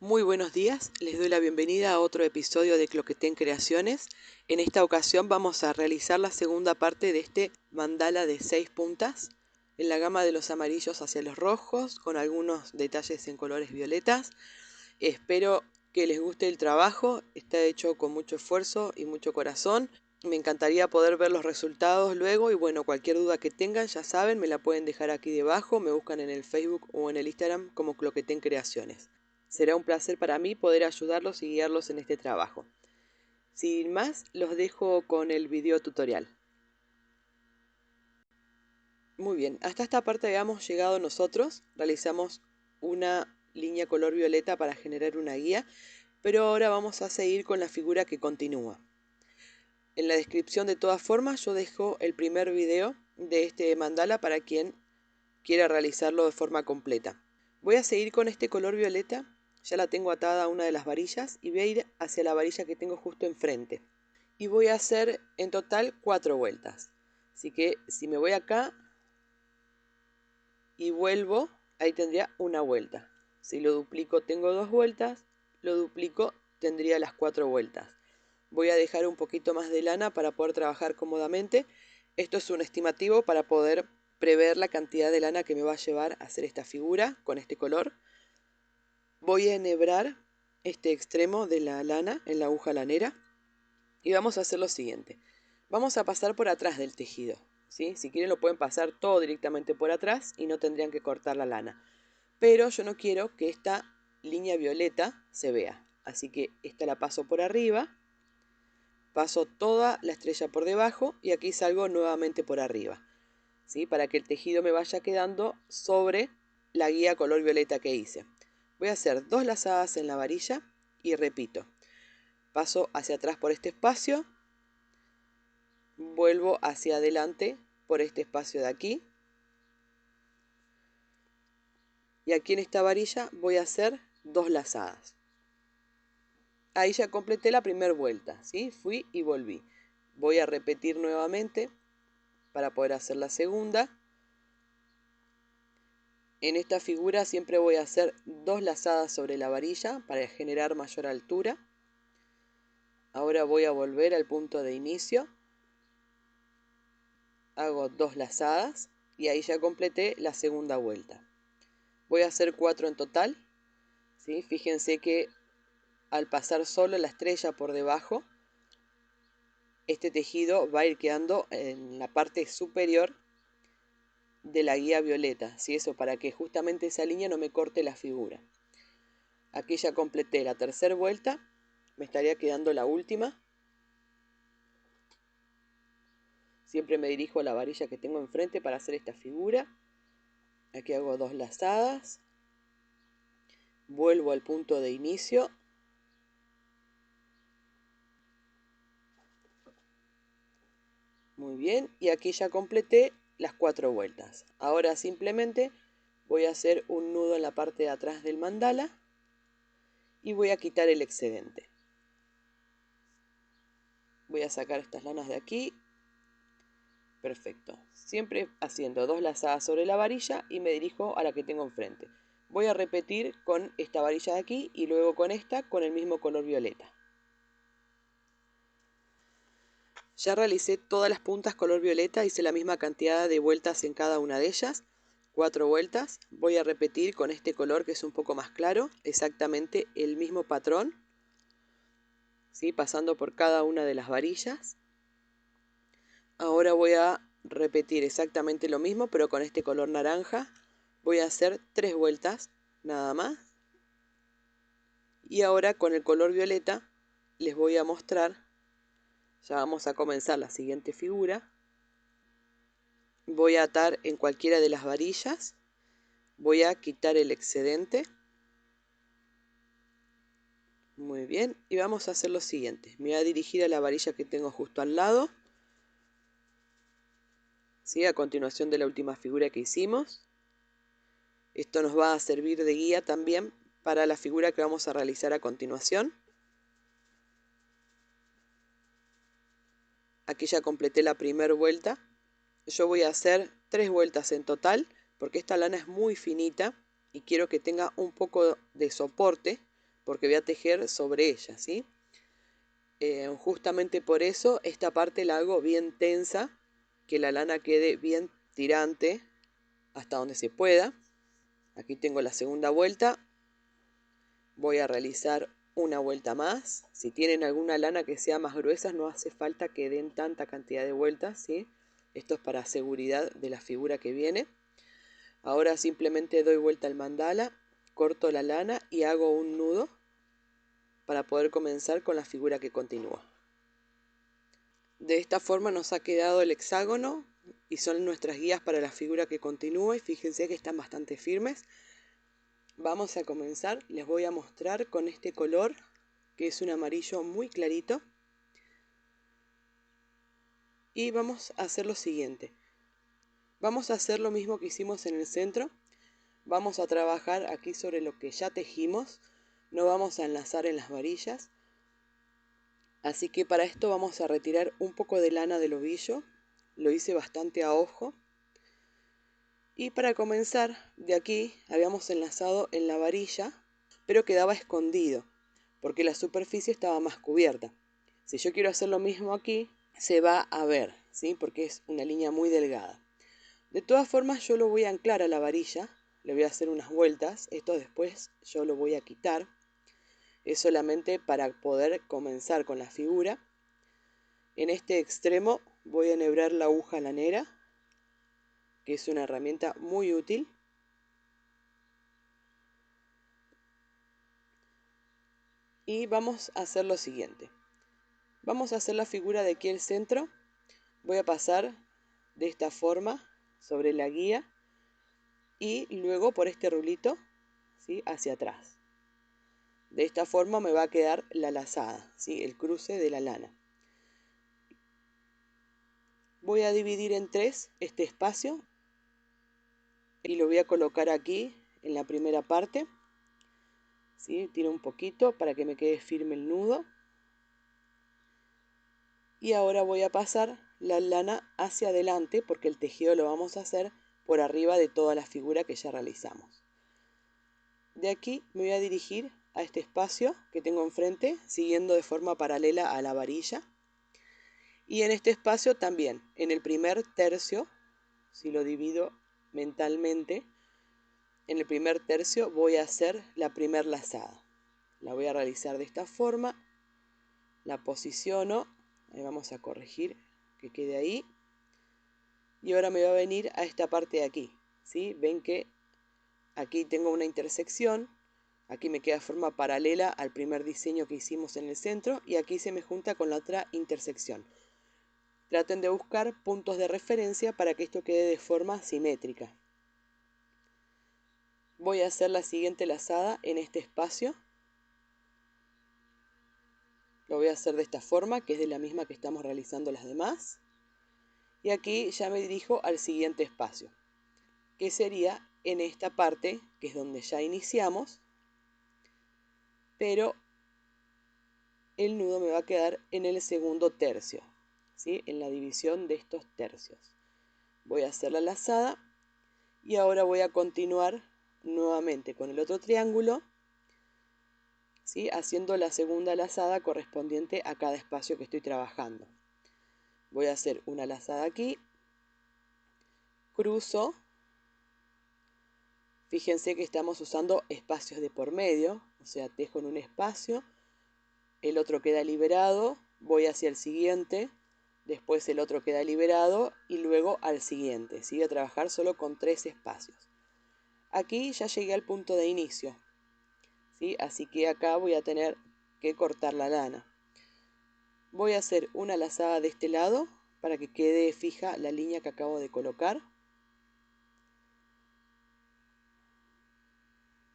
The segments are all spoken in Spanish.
Muy buenos días, les doy la bienvenida a otro episodio de Cloquetén Creaciones. En esta ocasión vamos a realizar la segunda parte de este mandala de 6 puntas, en la gama de los amarillos hacia los rojos, con algunos detalles en colores violetas. Espero que les guste el trabajo, está hecho con mucho esfuerzo y mucho corazón. Me encantaría poder ver los resultados luego y bueno, cualquier duda que tengan, ya saben, me la pueden dejar aquí debajo, me buscan en el Facebook o en el Instagram como Cloquetén Creaciones. Será un placer para mí poder ayudarlos y guiarlos en este trabajo. Sin más, los dejo con el video tutorial. Muy bien, hasta esta parte habíamos llegado nosotros. Realizamos una línea color violeta para generar una guía, pero ahora vamos a seguir con la figura que continúa. En la descripción de todas formas yo dejo el primer video de este mandala para quien quiera realizarlo de forma completa. Voy a seguir con este color violeta. Ya la tengo atada a una de las varillas y voy a ir hacia la varilla que tengo justo enfrente. Y voy a hacer en total 4 vueltas. Así que si me voy acá y vuelvo, ahí tendría una vuelta. Si lo duplico tengo 2 vueltas, lo duplico tendría las 4 vueltas. Voy a dejar un poquito más de lana para poder trabajar cómodamente. Esto es un estimativo para poder prever la cantidad de lana que me va a llevar a hacer esta figura con este color. Voy a enhebrar este extremo de la lana en la aguja lanera y vamos a hacer lo siguiente. Vamos a pasar por atrás del tejido, ¿sí? Si quieren lo pueden pasar todo directamente por atrás y no tendrían que cortar la lana. Pero yo no quiero que esta línea violeta se vea. Así que esta la paso por arriba, paso toda la estrella por debajo y aquí salgo nuevamente por arriba, ¿sí? Para que el tejido me vaya quedando sobre la guía color violeta que hice. Voy a hacer 2 lazadas en la varilla y repito. Paso hacia atrás por este espacio, vuelvo hacia adelante por este espacio de aquí. Y aquí en esta varilla voy a hacer 2 lazadas. Ahí ya completé la primera vuelta, ¿sí? Fui y volví. Voy a repetir nuevamente para poder hacer la segunda. En esta figura siempre voy a hacer 2 lazadas sobre la varilla para generar mayor altura. Ahora voy a volver al punto de inicio. Hago 2 lazadas y ahí ya completé la segunda vuelta. Voy a hacer 4 en total, ¿sí? Fíjense que al pasar solo la estrella por debajo, este tejido va a ir quedando en la parte superior de la guía violeta, ¿sí? Eso para que justamente esa línea no me corte la figura. Aquí ya completé la tercera vuelta, me estaría quedando la última. Siempre me dirijo a la varilla que tengo enfrente para hacer esta figura. Aquí hago 2 lazadas. Vuelvo al punto de inicio. Muy bien, y aquí ya completé las 4 vueltas. Ahora simplemente voy a hacer un nudo en la parte de atrás del mandala y voy a quitar el excedente. Voy a sacar estas lanas de aquí. Perfecto. Siempre haciendo 2 lazadas sobre la varilla y me dirijo a la que tengo enfrente. Voy a repetir con esta varilla de aquí y luego con esta con el mismo color violeta. Ya realicé todas las puntas color violeta, hice la misma cantidad de vueltas en cada una de ellas, 4 vueltas. Voy a repetir con este color que es un poco más claro, exactamente el mismo patrón, ¿sí? Pasando por cada una de las varillas. Ahora voy a repetir exactamente lo mismo, pero con este color naranja. Voy a hacer 3 vueltas, nada más. Y ahora con el color violeta les voy a mostrar, ya vamos a comenzar la siguiente figura. Voy a atar en cualquiera de las varillas, voy a quitar el excedente. Muy bien, y vamos a hacer lo siguiente. Me voy a dirigir a la varilla que tengo justo al lado, ¿sí? A continuación de la última figura que hicimos. Esto nos va a servir de guía también para la figura que vamos a realizar a continuación. Aquí ya completé la primera vuelta. Yo voy a hacer 3 vueltas en total porque esta lana es muy finita y quiero que tenga un poco de soporte porque voy a tejer sobre ella, ¿sí? Justamente por eso esta parte la hago bien tensa, que la lana quede bien tirante hasta donde se pueda. Aquí tengo la segunda vuelta. Voy a realizar una vuelta más. Si tienen alguna lana que sea más gruesa, no hace falta que den tanta cantidad de vueltas, ¿sí? Esto es para seguridad de la figura que viene. Ahora simplemente doy vuelta al mandala, corto la lana y hago un nudo para poder comenzar con la figura que continúa. De esta forma nos ha quedado el hexágono y son nuestras guías para la figura que continúa, y fíjense que están bastante firmes. Vamos a comenzar, les voy a mostrar con este color que es un amarillo muy clarito, y vamos a hacer lo siguiente. Vamos a hacer lo mismo que hicimos en el centro. Vamos a trabajar aquí sobre lo que ya tejimos, no vamos a enlazar en las varillas. Así que para esto vamos a retirar un poco de lana del ovillo, lo hice bastante a ojo. Y para comenzar, de aquí habíamos enlazado en la varilla, pero quedaba escondido, porque la superficie estaba más cubierta. Si yo quiero hacer lo mismo aquí, se va a ver, ¿sí? Porque es una línea muy delgada. De todas formas, yo lo voy a anclar a la varilla, le voy a hacer unas vueltas, esto después yo lo voy a quitar. Es solamente para poder comenzar con la figura. En este extremo voy a enhebrar la aguja lanera, que es una herramienta muy útil. Y vamos a hacer lo siguiente. Vamos a hacer la figura de aquí al centro. Voy a pasar de esta forma sobre la guía y luego por este rulito, ¿sí?, hacia atrás. De esta forma me va a quedar la lazada, ¿sí?, el cruce de la lana. Voy a dividir en tres este espacio y lo voy a colocar aquí en la primera parte, ¿sí? Tiro un poquito para que me quede firme el nudo. Y ahora voy a pasar la lana hacia adelante porque el tejido lo vamos a hacer por arriba de toda la figura que ya realizamos. De aquí me voy a dirigir a este espacio que tengo enfrente, siguiendo de forma paralela a la varilla. Y en este espacio también, en el primer tercio, si lo divido mentalmente, en el primer tercio voy a hacer la primer lazada. La voy a realizar de esta forma, la posiciono, ahí vamos a corregir que quede ahí. Y ahora me va a venir a esta parte de aquí, ¿sí? Ven que aquí tengo una intersección, aquí me queda de forma paralela al primer diseño que hicimos en el centro y aquí se me junta con la otra intersección. Traten de buscar puntos de referencia para que esto quede de forma simétrica. Voy a hacer la siguiente lazada en este espacio. Lo voy a hacer de esta forma, que es de la misma que estamos realizando las demás. Y aquí ya me dirijo al siguiente espacio, que sería en esta parte, que es donde ya iniciamos, pero el nudo me va a quedar en el segundo tercio, ¿sí?, en la división de estos tercios. Voy a hacer la lazada y ahora voy a continuar nuevamente con el otro triángulo, ¿sí?, haciendo la segunda lazada correspondiente a cada espacio que estoy trabajando. Voy a hacer una lazada aquí, cruzo. Fíjense que estamos usando espacios de por medio, o sea, tejo en un espacio, el otro queda liberado, voy hacia el siguiente, después el otro queda liberado y luego al siguiente. ¿Sí? Voy a trabajar solo con 3 espacios. Aquí ya llegué al punto de inicio, ¿sí? Así que acá voy a tener que cortar la lana. Voy a hacer una lazada de este lado para que quede fija la línea que acabo de colocar.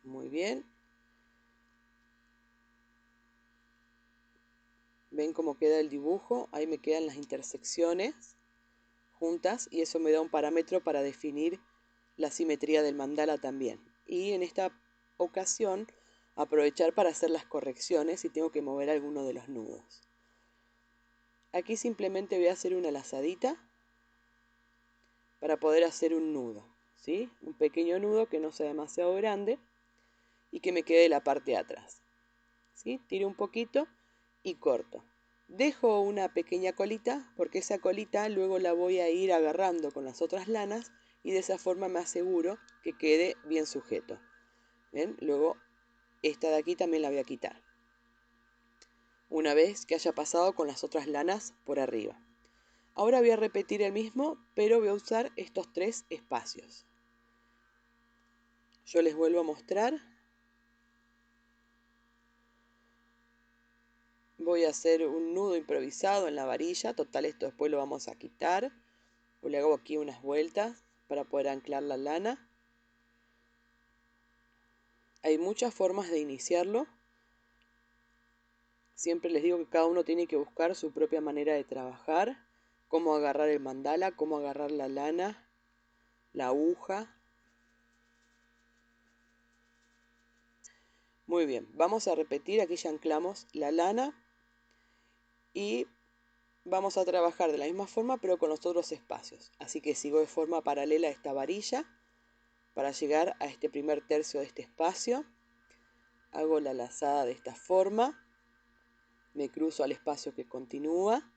Muy bien. Ven cómo queda el dibujo, ahí me quedan las intersecciones juntas y eso me da un parámetro para definir la simetría del mandala también. Y en esta ocasión aprovechar para hacer las correcciones si tengo que mover alguno de los nudos. Aquí simplemente voy a hacer una lazadita para poder hacer un nudo, ¿sí? Un pequeño nudo que no sea demasiado grande y que me quede la parte de atrás. ¿sí? Tiro un poquito y corto. Dejo una pequeña colita porque esa colita luego la voy a ir agarrando con las otras lanas y de esa forma me aseguro que quede bien sujeto. ¿Ven? Luego esta de aquí también la voy a quitar una vez que haya pasado con las otras lanas por arriba. Ahora voy a repetir el mismo, pero voy a usar estos 3 espacios. Yo les vuelvo a mostrar. Voy a hacer un nudo improvisado en la varilla. Total, esto después lo vamos a quitar. Le hago aquí unas vueltas para poder anclar la lana. Hay muchas formas de iniciarlo. Siempre les digo que cada uno tiene que buscar su propia manera de trabajar. Cómo agarrar el mandala, cómo agarrar la lana, la aguja. Muy bien, vamos a repetir. Aquí ya anclamos la lana. Y vamos a trabajar de la misma forma pero con los otros espacios. Así que sigo de forma paralela a esta varilla para llegar a este primer tercio de este espacio. Hago la lazada de esta forma. Me cruzo al espacio que continúa.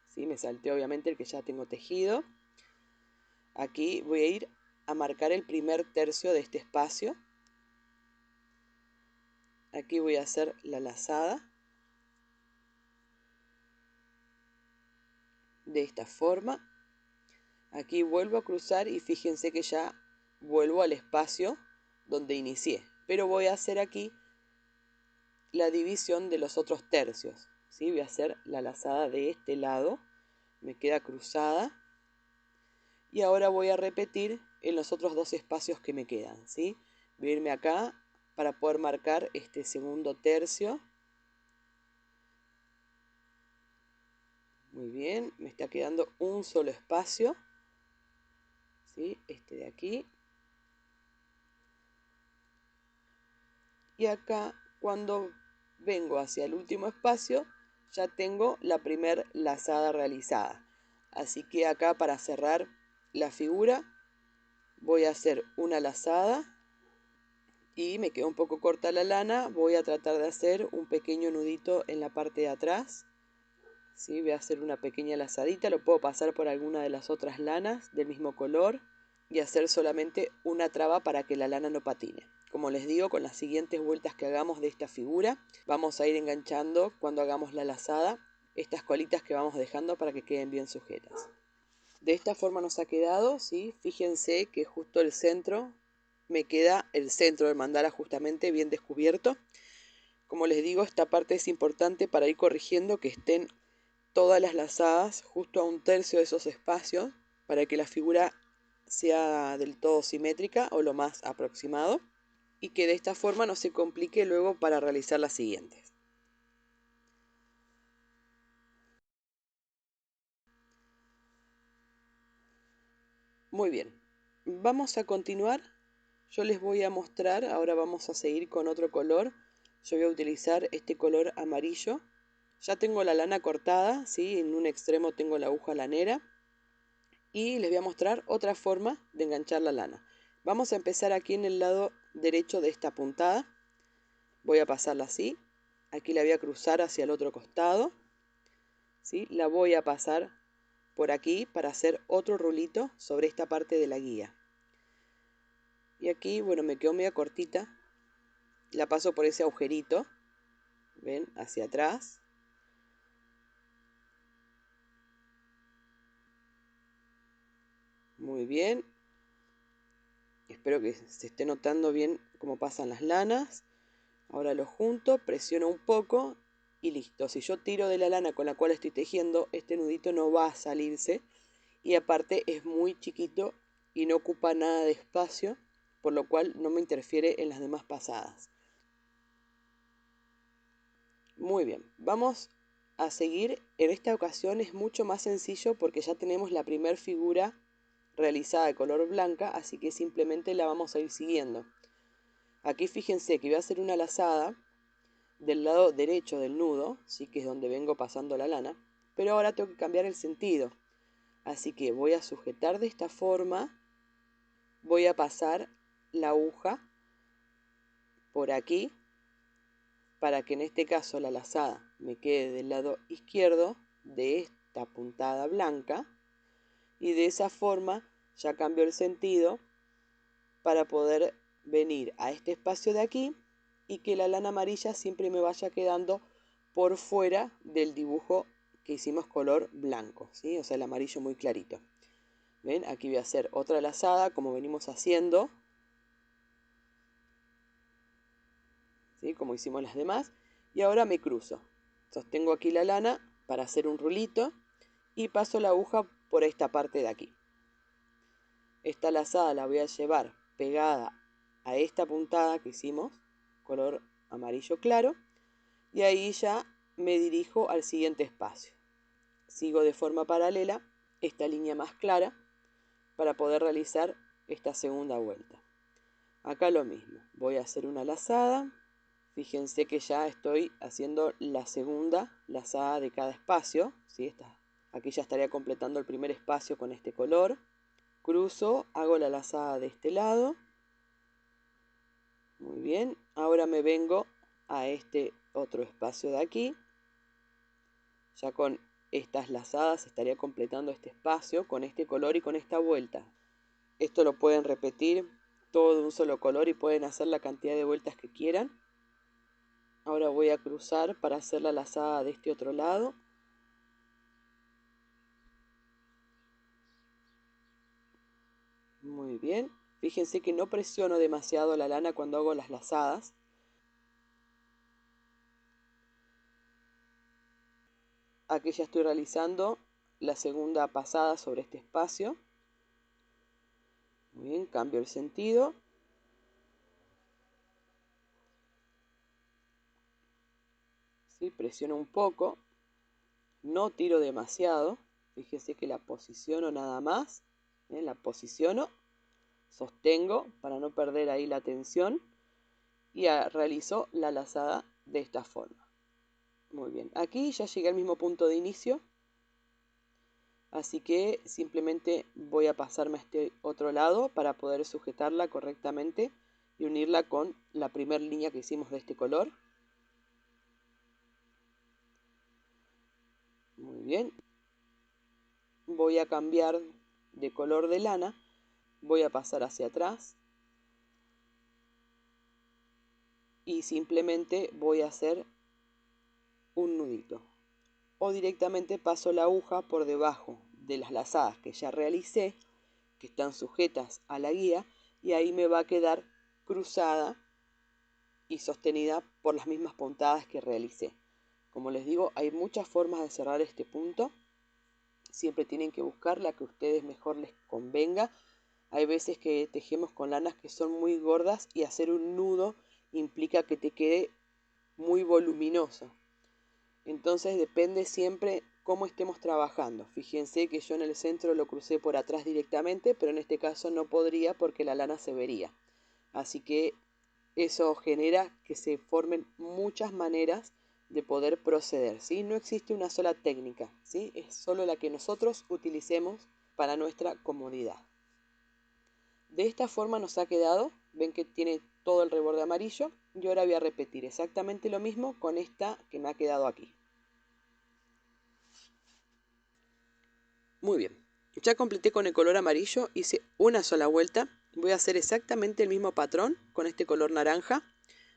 ¿Sí? Me salté obviamente el que ya tengo tejido. Aquí voy a ir a marcar el primer tercio de este espacio. Aquí voy a hacer la lazada. De esta forma. Aquí vuelvo a cruzar y fíjense que ya vuelvo al espacio donde inicié. Pero voy a hacer aquí la división de los otros tercios. ¿Sí? Voy a hacer la lazada de este lado. Me queda cruzada. Y ahora voy a repetir en los otros 2 espacios que me quedan. ¿Sí? Voy a irme acá para poder marcar este segundo tercio. Muy bien, me está quedando un solo espacio. ¿Sí? Este de aquí. Y acá cuando vengo hacia el último espacio ya tengo la primer lazada realizada. Así que acá para cerrar la figura voy a hacer una lazada y me queda un poco corta la lana. Voy a tratar de hacer un pequeño nudito en la parte de atrás. ¿Sí? Voy a hacer una pequeña lazadita. Lo puedo pasar por alguna de las otras lanas del mismo color y hacer solamente una traba para que la lana no patine. Como les digo, con las siguientes vueltas que hagamos de esta figura, vamos a ir enganchando cuando hagamos la lazada estas colitas que vamos dejando para que queden bien sujetas. De esta forma nos ha quedado, ¿sí? Fíjense que justo el centro, me queda el centro del mandala justamente bien descubierto. Como les digo, esta parte es importante para ir corrigiendo que estén todas las lazadas justo a un tercio de esos espacios para que la figura sea del todo simétrica o lo más aproximado y que de esta forma no se complique luego para realizar las siguientes. Muy bien, vamos a continuar. Yo les voy a mostrar, ahora vamos a seguir con otro color. Yo voy a utilizar este color amarillo. Ya tengo la lana cortada, ¿sí? En un extremo tengo la aguja lanera. Y les voy a mostrar otra forma de enganchar la lana. Vamos a empezar aquí en el lado derecho de esta puntada. Voy a pasarla así. Aquí la voy a cruzar hacia el otro costado. ¿Sí? La voy a pasar por aquí para hacer otro rulito sobre esta parte de la guía. Y aquí, bueno, me quedó media cortita. La paso por ese agujerito. ¿Ven? Hacia atrás. Muy bien. Espero que se esté notando bien cómo pasan las lanas. Ahora lo junto, presiono un poco y listo. Si yo tiro de la lana con la cual estoy tejiendo, este nudito no va a salirse. Y aparte es muy chiquito y no ocupa nada de espacio, por lo cual no me interfiere en las demás pasadas. Muy bien, vamos a seguir. En esta ocasión es mucho más sencillo porque ya tenemos la primera figura realizada de color blanca, así que simplemente la vamos a ir siguiendo. Aquí fíjense que voy a hacer una lazada del lado derecho del nudo, sí, que es donde vengo pasando la lana, pero ahora tengo que cambiar el sentido. Así que voy a sujetar de esta forma, voy a pasar la aguja por aquí para que en este caso la lazada me quede del lado izquierdo de esta puntada blanca, y de esa forma ya cambio el sentido para poder venir a este espacio de aquí y que la lana amarilla siempre me vaya quedando por fuera del dibujo que hicimos color blanco, ¿sí? O sea, el amarillo muy clarito. ¿Ven? Aquí voy a hacer otra lazada como venimos haciendo, ¿sí? Como hicimos las demás. Y ahora me cruzo. Sostengo aquí la lana para hacer un rulito y paso la aguja por esta parte de aquí. Esta lazada la voy a llevar pegada a esta puntada que hicimos, color amarillo claro, y ahí ya me dirijo al siguiente espacio. Sigo de forma paralela esta línea más clara para poder realizar esta segunda vuelta. Acá lo mismo, voy a hacer una lazada. Fíjense que ya estoy haciendo la segunda lazada de cada espacio, ¿sí? Aquí ya estaría completando el primer espacio con este color. Cruzo, hago la lazada de este lado. Muy bien, ahora me vengo a este otro espacio de aquí. Ya con estas lazadas estaría completando este espacio con este color y con esta vuelta. Esto lo pueden repetir todo de un solo color y pueden hacer la cantidad de vueltas que quieran. Ahora voy a cruzar para hacer la lazada de este otro lado. Muy bien. Fíjense que no presiono demasiado la lana cuando hago las lazadas. Aquí ya estoy realizando la segunda pasada sobre este espacio. Muy bien, cambio el sentido. ¿Sí? Presiono un poco. No tiro demasiado. Fíjese que la posiciono nada más. La posiciono. Sostengo para no perder ahí la tensión. Y realizo la lazada de esta forma. Muy bien. Aquí ya llegué al mismo punto de inicio. Así que simplemente voy a pasarme a este otro lado para poder sujetarla correctamente y unirla con la primera línea que hicimos de este color. Muy bien. Voy a cambiar de color de lana. Voy a pasar hacia atrás. Y simplemente voy a hacer un nudito. O directamente paso la aguja por debajo de las lazadas que ya realicé, que están sujetas a la guía, y ahí me va a quedar cruzada y sostenida por las mismas puntadas que realicé. Como les digo, hay muchas formas de cerrar este punto. Siempre tienen que buscar la que a ustedes mejor les convenga. Hay veces que tejemos con lanas que son muy gordas y hacer un nudo implica que te quede muy voluminoso. Entonces depende siempre cómo estemos trabajando. Fíjense que yo en el centro lo crucé por atrás directamente, pero en este caso no podría porque la lana se vería. Así que eso genera que se formen muchas maneras de poder proceder, ¿sí? No existe una sola técnica, ¿sí? Es solo la que nosotros utilicemos para nuestra comodidad. De esta forma nos ha quedado, ven que tiene todo el reborde amarillo, y ahora voy a repetir exactamente lo mismo con esta que me ha quedado aquí. Muy bien, ya completé con el color amarillo, hice una sola vuelta. Voy a hacer exactamente el mismo patrón con este color naranja.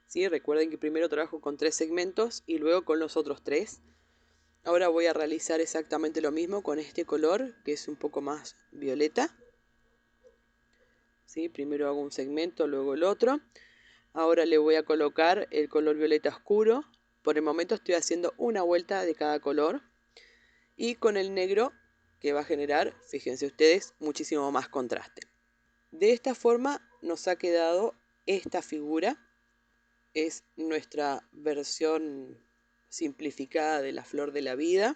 ¿Sí? Recuerden que primero trabajo con 3 segmentos y luego con los otros 3. Ahora voy a realizar exactamente lo mismo con este color que es un poco más violeta. ¿Sí? Primero hago un segmento, luego el otro. Ahora le voy a colocar el color violeta oscuro. Por el momento estoy haciendo una vuelta de cada color. Y con el negro que va a generar, fíjense ustedes, muchísimo más contraste. De esta forma nos ha quedado esta figura. Es nuestra versión simplificada de la flor de la vida.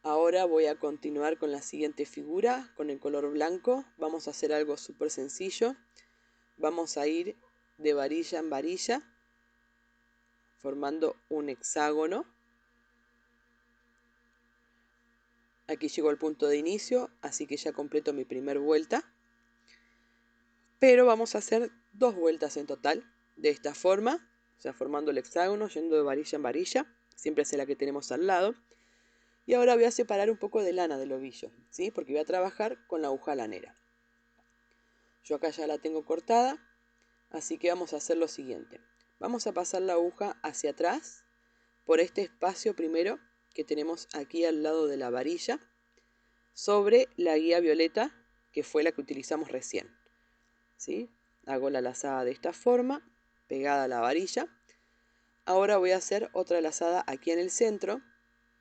Ahora voy a continuar con la siguiente figura, con el color blanco. Vamos a hacer algo súper sencillo. Vamos a ir de varilla en varilla, formando un hexágono. Aquí llegó el punto de inicio, así que ya completo mi primera vuelta. Pero vamos a hacer 2 vueltas en total, de esta forma. o sea, formando el hexágono, yendo de varilla en varilla, siempre hacia la que tenemos al lado. Y ahora voy a separar un poco de lana del ovillo, ¿sí? Porque voy a trabajar con la aguja lanera. Yo acá ya la tengo cortada, así que vamos a hacer lo siguiente. Vamos a pasar la aguja hacia atrás, por este espacio primero que tenemos aquí al lado de la varilla, sobre la guía violeta, que fue la que utilizamos recién, ¿sí? Hago la lazada de esta forma, pegada a la varilla. Ahora voy a hacer otra lazada aquí en el centro.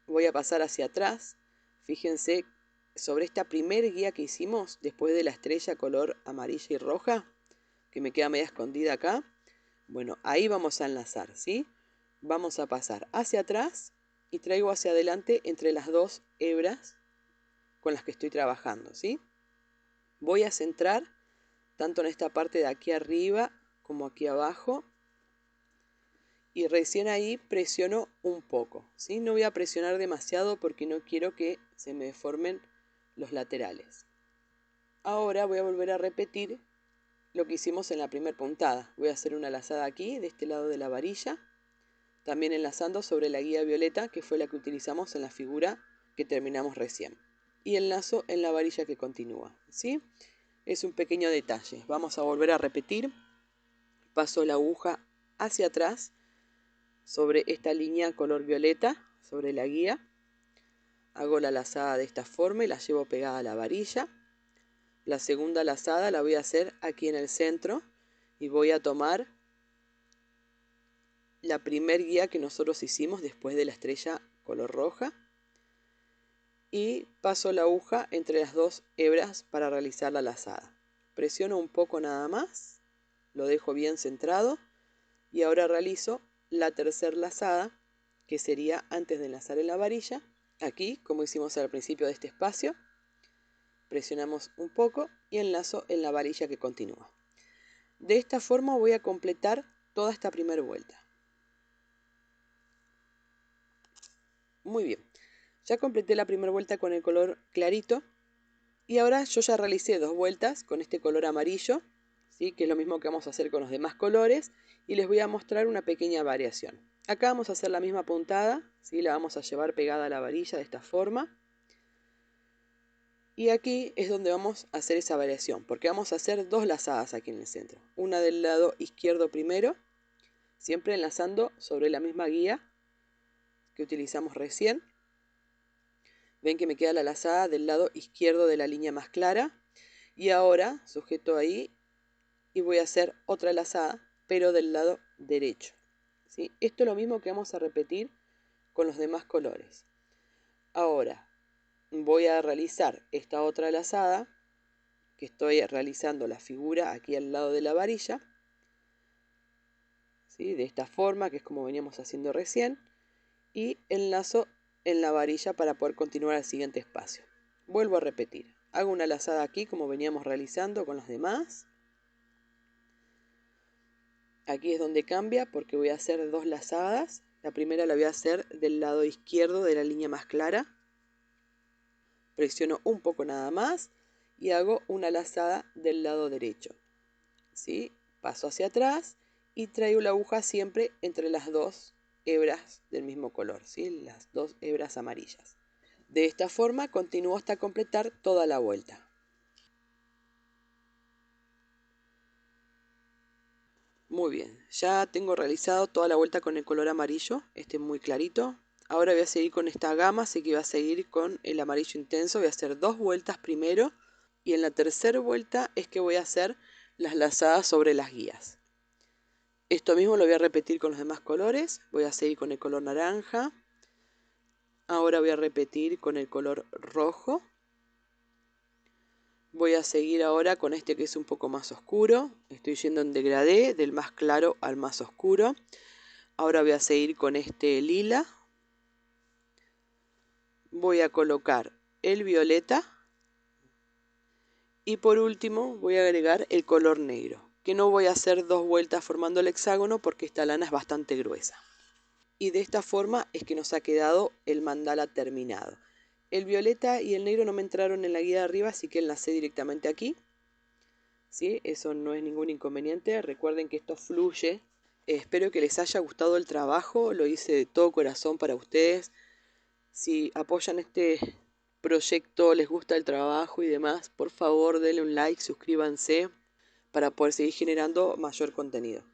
Voy a pasar hacia atrás. Fíjense, sobre esta primer guía que hicimos, después de la estrella color amarilla y roja, que me queda media escondida acá. Bueno, ahí vamos a enlazar, ¿sí? Vamos a pasar hacia atrás y traigo hacia adelante entre las dos hebras con las que estoy trabajando, ¿sí? Voy a centrar tanto en esta parte de aquí arriba como aquí abajo. Y recién ahí presiono un poco, ¿sí? No voy a presionar demasiado porque no quiero que se me deformen los laterales. Ahora voy a volver a repetir lo que hicimos en la primera puntada. Voy a hacer una lazada aquí, de este lado de la varilla, también enlazando sobre la guía violeta, que fue la que utilizamos en la figura que terminamos recién. Y enlazo en la varilla que continúa, ¿sí? Es un pequeño detalle. Vamos a volver a repetir. Paso la aguja hacia atrás sobre esta línea color violeta, sobre la guía. Hago la lazada de esta forma y la llevo pegada a la varilla. La segunda lazada la voy a hacer aquí en el centro y voy a tomar la primer guía que nosotros hicimos después de la estrella color roja y paso la aguja entre las dos hebras para realizar la lazada. Presiono un poco nada más, lo dejo bien centrado y ahora realizo la tercera lazada, que sería antes de enlazar en la varilla. Aquí, como hicimos al principio de este espacio, presionamos un poco y enlazo en la varilla que continúa. De esta forma voy a completar toda esta primera vuelta. Muy bien, ya completé la primera vuelta con el color clarito y ahora yo ya realicé dos vueltas con este color amarillo, ¿sí? Que es lo mismo que vamos a hacer con los demás colores, y les voy a mostrar una pequeña variación. Acá vamos a hacer la misma puntada, ¿sí? La vamos a llevar pegada a la varilla de esta forma. Y aquí es donde vamos a hacer esa variación, porque vamos a hacer dos lazadas aquí en el centro. Una del lado izquierdo primero, siempre enlazando sobre la misma guía que utilizamos recién. Ven que me queda la lazada del lado izquierdo de la línea más clara. Y ahora sujeto ahí y voy a hacer otra lazada, pero del lado derecho, ¿sí? Esto es lo mismo que vamos a repetir con los demás colores. Ahora voy a realizar esta otra lazada, que estoy realizando la figura aquí al lado de la varilla, ¿sí? De esta forma, que es como veníamos haciendo recién, y enlazo en la varilla para poder continuar al siguiente espacio. Vuelvo a repetir, hago una lazada aquí como veníamos realizando con los demás. Aquí es donde cambia porque voy a hacer dos lazadas. La primera la voy a hacer del lado izquierdo de la línea más clara. Presiono un poco nada más y hago una lazada del lado derecho, ¿sí? Paso hacia atrás y traigo la aguja siempre entre las dos hebras del mismo color, ¿sí? Las dos hebras amarillas. De esta forma continúo hasta completar toda la vuelta. Muy bien, ya tengo realizado toda la vuelta con el color amarillo, este muy clarito. Ahora voy a seguir con esta gama, así que voy a seguir con el amarillo intenso. Voy a hacer dos vueltas primero y en la tercera vuelta es que voy a hacer las lazadas sobre las guías. Esto mismo lo voy a repetir con los demás colores. Voy a seguir con el color naranja. Ahora voy a repetir con el color rojo. Voy a seguir ahora con este que es un poco más oscuro. Estoy yendo en degradé del más claro al más oscuro. Ahora voy a seguir con este lila. Voy a colocar el violeta. Y por último voy a agregar el color negro, que no voy a hacer dos vueltas formando el hexágono porque esta lana es bastante gruesa. Y de esta forma es que nos ha quedado el mandala terminado. El violeta y el negro no me entraron en la guía de arriba, así que enlacé directamente aquí, ¿sí? Eso no es ningún inconveniente. Recuerden que esto fluye Espero que les haya gustado el trabajo, lo hice de todo corazón para ustedes. Si apoyan este proyecto, les gusta el trabajo y demás, por favor denle un like, suscríbanse para poder seguir generando mayor contenido.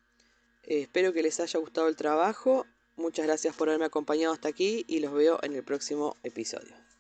Espero que les haya gustado el trabajo. Muchas gracias por haberme acompañado hasta aquí y los veo en el próximo episodio.